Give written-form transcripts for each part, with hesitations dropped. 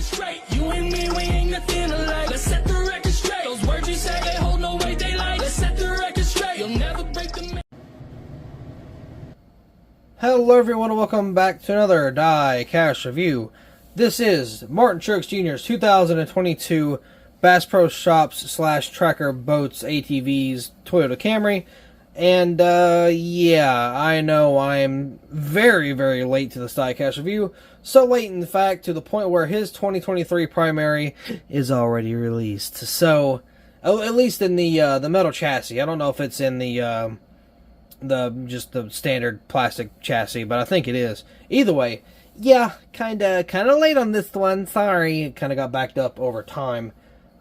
record straight. You and me, we ain't nothing alike. Let's set the record straight. Those words you say, they hold no weight, they like. Let's set the record straight. You'll never break the... Hello everyone and welcome back to another Diecast review. This is Martin Truex Jr.'s 2022 Bass Pro Shops / Tracker Boats ATVs Toyota Camry. And yeah, I know I'm very late to this Diecast review. So late in fact to the point where his 2023 primary is already released. So, at least in the metal chassis. I don't know if it's in the just the standard plastic chassis, but I think it is. Either way, yeah, kinda late on this one. Sorry, it kinda got backed up over time.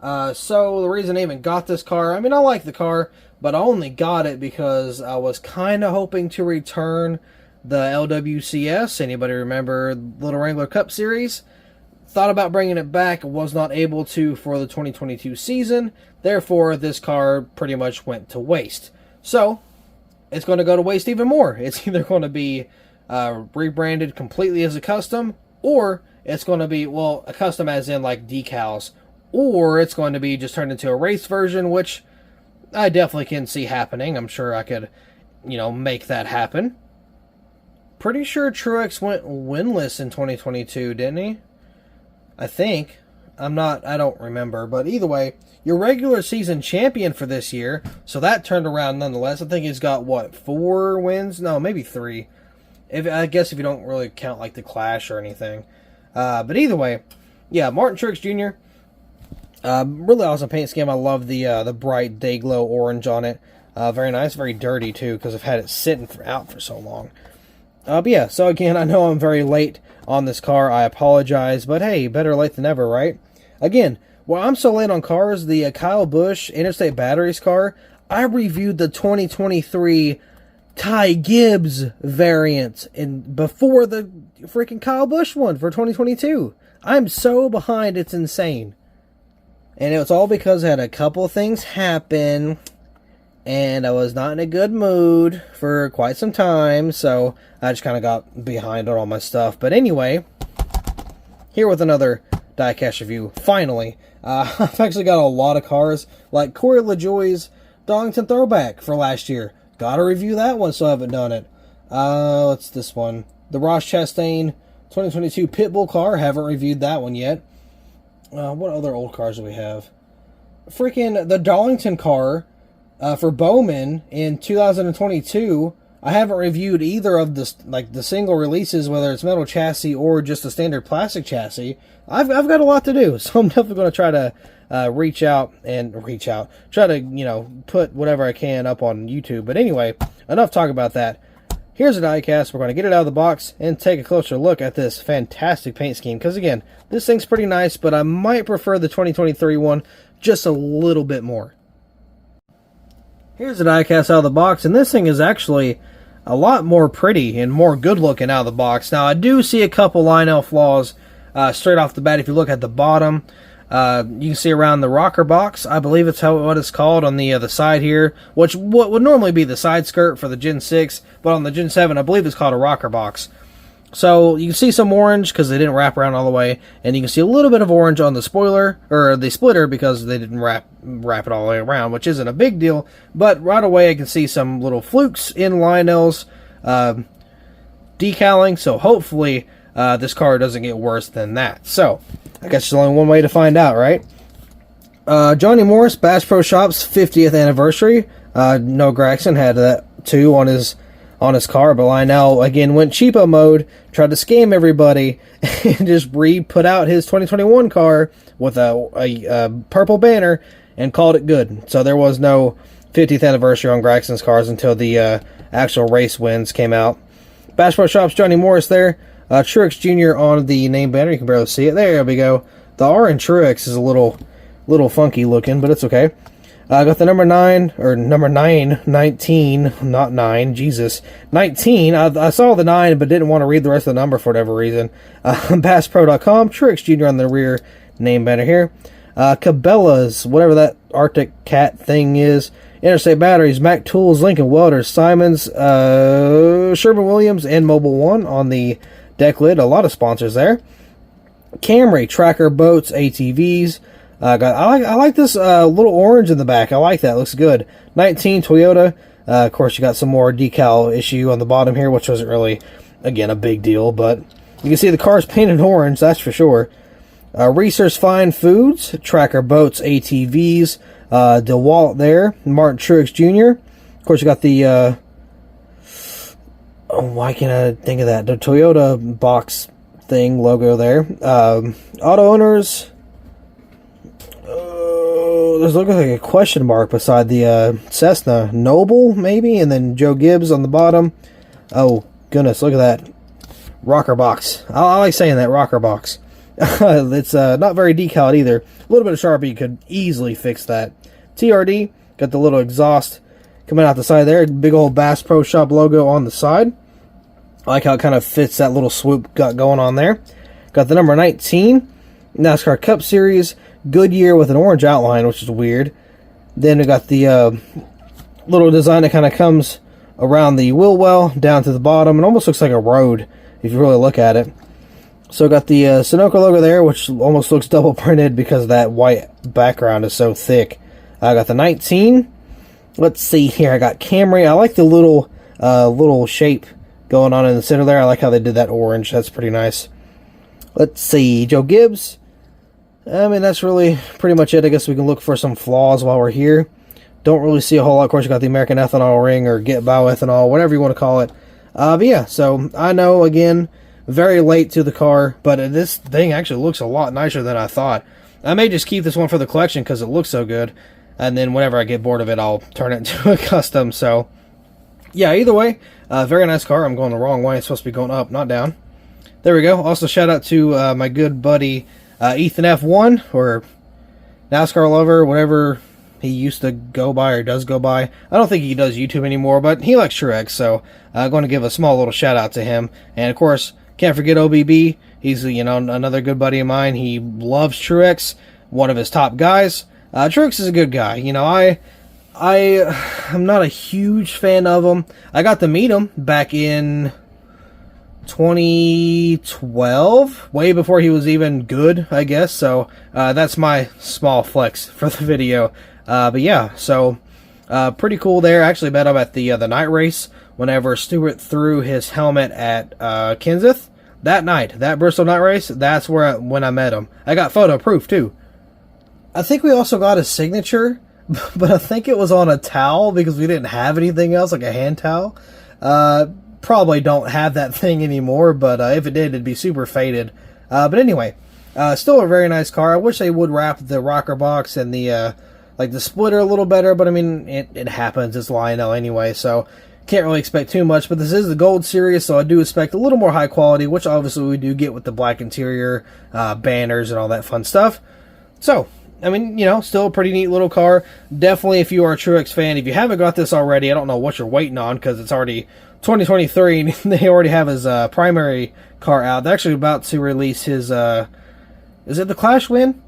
So the reason I even got this car, I mean, I like the car, but I only got it because I was kinda hoping to return the LWCS. Anybody remember Little Wrangler Cup Series? Thought about bringing it back, was not able to for the 2022 season. Therefore, this car pretty much went to waste. So it's going to go to waste even more. It's either going to be rebranded completely as a custom, or it's going to be, well, a custom as in like decals, or it's going to be just turned into a race version, which I definitely can see happening. I'm sure I could, make that happen. Pretty sure Truex went winless in 2022, didn't he? I think. I don't remember, but either way, your regular season champion for this year, so that turned around nonetheless. I think he's got, 4 wins? No, maybe 3. I guess if you don't really count, like, the Clash or anything. But either way, yeah, Martin Truex Jr., really awesome paint scheme. I love the bright day glow orange on it. Very nice, very dirty, too, because I've had it sitting out for so long. But yeah, so again, I know I'm very late on this car. I apologize, but hey, better late than never, right? Again, well, I'm so late on cars, the Kyle Busch Interstate Batteries car, I reviewed the 2023 Ty Gibbs variant before the freaking Kyle Busch one for 2022. I'm so behind, it's insane. And it was all because I had a couple things happen, and I was not in a good mood for quite some time, so I just kind of got behind on all my stuff. But anyway, here with another Diecast review, finally. I've actually got a lot of cars, like Corey LaJoie's Darlington Throwback for last year. Gotta review that one, so I haven't done it. What's this one? The Ross Chastain 2022 Pitbull car, haven't reviewed that one yet. What other old cars do we have? Freaking the Darlington car for Bowman in 2022. I haven't reviewed either of the single releases, whether it's metal chassis or just a standard plastic chassis. I've got a lot to do, so I'm definitely going to try to reach out, try to, put whatever I can up on YouTube. But anyway, enough talk about that. Here's a diecast. We're going to get it out of the box and take a closer look at this fantastic paint scheme. Because again, this thing's pretty nice, but I might prefer the 2023 one just a little bit more. Here's the diecast out of the box, and this thing is actually a lot more pretty and more good looking out of the box. Now, I do see a couple Lionel flaws straight off the bat. If you look at the bottom, you can see around the rocker box, I believe it's what it's called, on the side here, what would normally be the side skirt for the Gen 6, but on the Gen 7, I believe it's called a rocker box. So you can see some orange because they didn't wrap around all the way, and you can see a little bit of orange on the spoiler, or the splitter, because they didn't wrap it all the way around, which isn't a big deal, but right away I can see some little flukes in Lionel's decaling, so hopefully this car doesn't get worse than that. So, I guess there's only one way to find out, right? Johnny Morris, Bass Pro Shops 50th anniversary. Noah Gragson had that too on his car, but Lionel again went cheapo mode, tried to scam everybody, and just put out his 2021 car with a purple banner and called it good. So there was no 50th anniversary on Gragson's cars until the actual race wins came out. Bass Pro Shops, Johnny Morris there. Truex Jr. on the name banner. You can barely see it. There we go. The R in Truex is a little funky looking, but it's okay. I got the number 19, not 9, Jesus. 19, I saw the 9, but didn't want to read the rest of the number for whatever reason. BassPro.com, Truex Jr. on the rear name banner here. Cabela's, whatever that Arctic Cat thing is. Interstate Batteries, Mac Tools, Lincoln Welders, Simons, Sherwin-Williams, and Mobile One on the deck lid. A lot of sponsors there. Camry tracker boats, ATVs. I like this little orange in the back. I like that. Looks good. 19 Toyota. Of course, you got some more decal issue on the bottom here, which wasn't really, again, a big deal. But you can see the car's painted orange, that's for sure. Research Fine Foods, Tracker Boats, ATVs, DeWalt there, Martin Truex Jr. Of course, you got the, why can't I think of that? The Toyota box thing logo there. Auto Owners, there's looking like a question mark beside the Cessna. Noble, maybe? And then Joe Gibbs on the bottom. Oh, goodness, look at that. Rocker box. I like saying that, rocker box. It's not very decaled either. A little bit of Sharpie could easily fix that. TRD, got the little exhaust coming out the side there. Big old Bass Pro Shop logo on the side. I like how it kind of fits that little swoop got going on there. Got the number 19, NASCAR Cup Series, Goodyear with an orange outline, which is weird. Then we got the little design that kind of comes around the wheel well down to the bottom. It almost looks like a road if you really look at it. So got the Sunoco logo there, which almost looks double printed because that white background is so thick. I got the 19. Let's see here. I got Camry. I like the little shape going on in the center there. I like how they did that orange. That's pretty nice. Let's see. Joe Gibbs. I mean, that's really pretty much it. I guess we can look for some flaws while we're here. Don't really see a whole lot. Of course, you got the American Ethanol ring or Get Bioethanol, whatever you want to call it. But yeah, so I know, again, very late to the car, but this thing actually looks a lot nicer than I thought. I may just keep this one for the collection because it looks so good, and then whenever I get bored of it, I'll turn it into a custom. So yeah, either way, very nice car. I'm going the wrong way. It's supposed to be going up, not down. There we go. Also, shout out to my good buddy Ethan F1, or NASCAR Lover, whatever he used to go by or does go by. I don't think he does YouTube anymore, but he likes Truex, so I'm going to give a small little shout out to him. And of course, can't forget OBB. He's, you know, another good buddy of mine. He loves Truex, one of his top guys. Truex is a good guy. You know, I'm not a huge fan of him. I got to meet him back in 2012, way before he was even good, I guess. So that's my small flex for the video. But yeah, so pretty cool there. Actually met him at the night race whenever Stewart threw his helmet at Kenseth. That night, that Bristol night race, that's when I met him. I got photo proof too. I think we also got a signature, but I think it was on a towel because we didn't have anything else, like a hand towel. Probably don't have that thing anymore, but if it did, it'd be super faded. But anyway, still a very nice car. I wish they would wrap the rocker box and the like the splitter a little better, but I mean, it happens. It's Lionel anyway, so can't really expect too much. But this is the Gold Series, so I do expect a little more high quality, which obviously we do get with the black interior, banners, and all that fun stuff. So, I mean, you know, still a pretty neat little car. Definitely, if you are a Truex fan, if you haven't got this already, I don't know what you're waiting on, because it's already 2023, and they already have his primary car out. They're actually about to release his, is it the Clash win?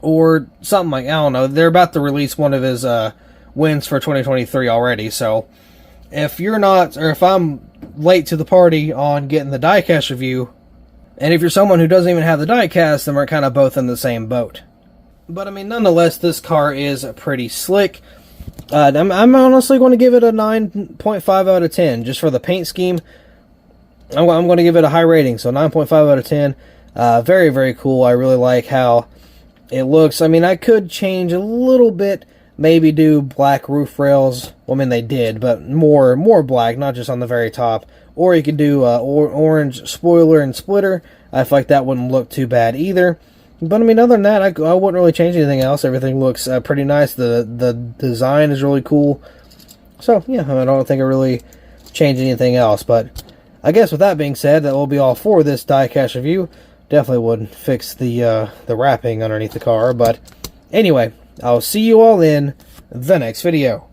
Or something like, I don't know. They're about to release one of his wins for 2023 already, so if you're not, or if I'm late to the party on getting the diecast review, and if you're someone who doesn't even have the diecast, then we're kind of both in the same boat. But I mean, nonetheless, this car is pretty slick. I'm honestly going to give it a 9.5 out of 10, just for the paint scheme. I'm going to give it a high rating, so 9.5 out of 10. Very, very cool. I really like how it looks. I mean, I could change a little bit, maybe do black roof rails. Well, I mean, they did, but more black, not just on the very top. Or you could do orange spoiler and splitter. I feel like that wouldn't look too bad either. But I mean, other than that, I wouldn't really change anything else. Everything looks pretty nice. The design is really cool. So yeah, I don't think I really change anything else. But I guess with that being said, that will be all for this diecast review. Definitely would fix the wrapping underneath the car. But anyway, I'll see you all in the next video.